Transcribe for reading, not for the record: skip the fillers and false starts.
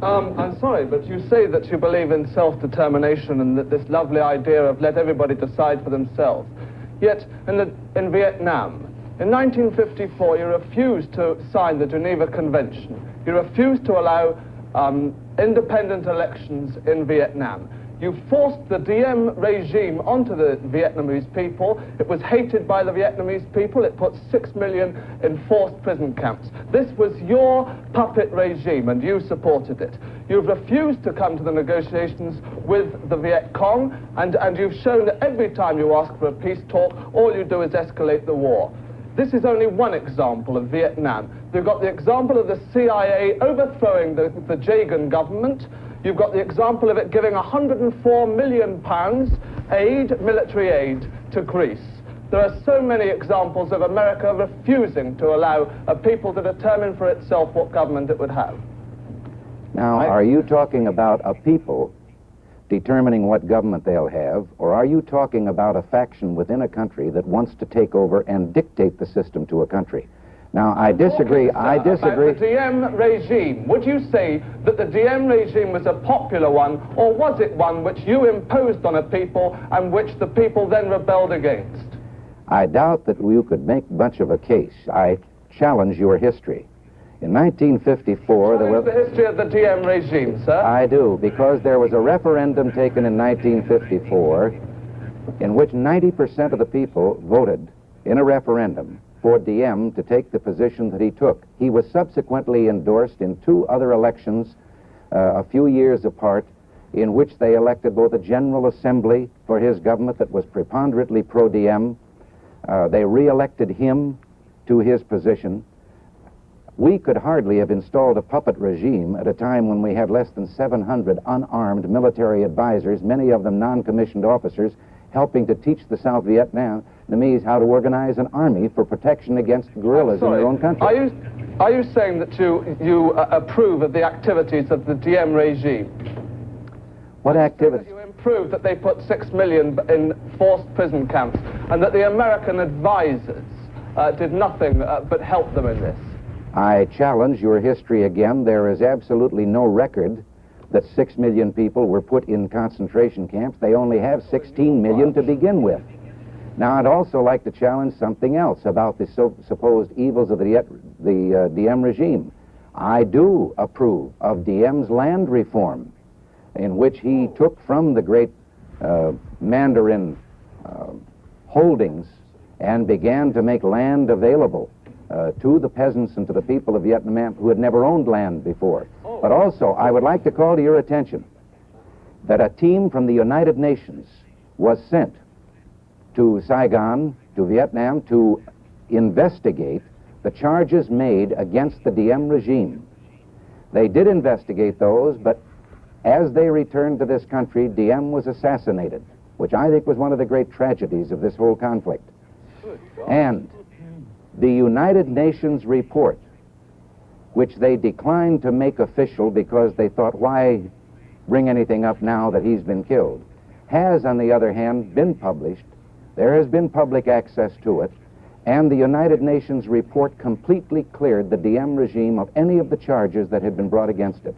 I'm sorry, but you say that you believe in self-determination and that this lovely idea of let everybody decide for themselves. Yet, in Vietnam, in 1954, you refused to sign the Geneva Convention. You refused to allow independent elections in Vietnam. You forced the Diem regime onto the Vietnamese people. It was hated by the Vietnamese people. It put 6 million in forced prison camps. This was your puppet regime, and you supported it. You've refused to come to the negotiations with the Viet Cong, and you've shown that every time you ask for a peace talk, all you do is escalate the war. This is only one example of Vietnam. You've got the example of the CIA overthrowing the Jagan government. You've got the example of it giving £104 million aid, military aid, to Greece. There are so many examples of America refusing to allow a people to determine for itself what government it would have. Now, are you talking about a people determining what government they'll have, or are you talking about a faction within a country that wants to take over and dictate the system to a country? Now, I disagree. About the Diem regime. Would you say that the Diem regime was a popular one, or was it one which you imposed on a people and which the people then rebelled against? I doubt that you could make much of a case. I challenge your history. In 1954, there was the history of the Diem regime, sir. I do, because there was a referendum taken in 1954 in which 90% of the people voted in a referendum for Diem to take the position that he took. He was subsequently endorsed in 2 other elections a few years apart, in which they elected both a General Assembly for his government that was preponderantly pro-Diem. They re-elected him to his position. We could hardly have installed a puppet regime at a time when we had less than 700 unarmed military advisors, many of them non-commissioned officers, helping to teach the South Vietnamese how to organize an army for protection against guerrillas in their own country. Are you saying that you approve of the activities of the Diem regime? What activities? You approve that they put 6 million in forced prison camps and that the American advisors did nothing but help them in this? I challenge your history again. There is absolutely no record that 6 million people were put in concentration camps. They only have 16 million to begin with. Now, I'd also like to challenge something else about the supposed evils of the Diem regime. I do approve of Diem's land reform, in which he took from the great Mandarin holdings and began to make land available to the peasants and to the people of Vietnam who had never owned land before. But also, I would like to call to your attention that a team from the United Nations was sent to Saigon, to Vietnam, to investigate the charges made against the Diem regime. They did investigate those, but as they returned to this country, Diem was assassinated, which I think was one of the great tragedies of this whole conflict. And the United Nations report, which they declined to make official because they thought, why bring anything up now that he's been killed, has, on the other hand, been published. There has been public access to it, and the United Nations report completely cleared the Diem regime of any of the charges that had been brought against it.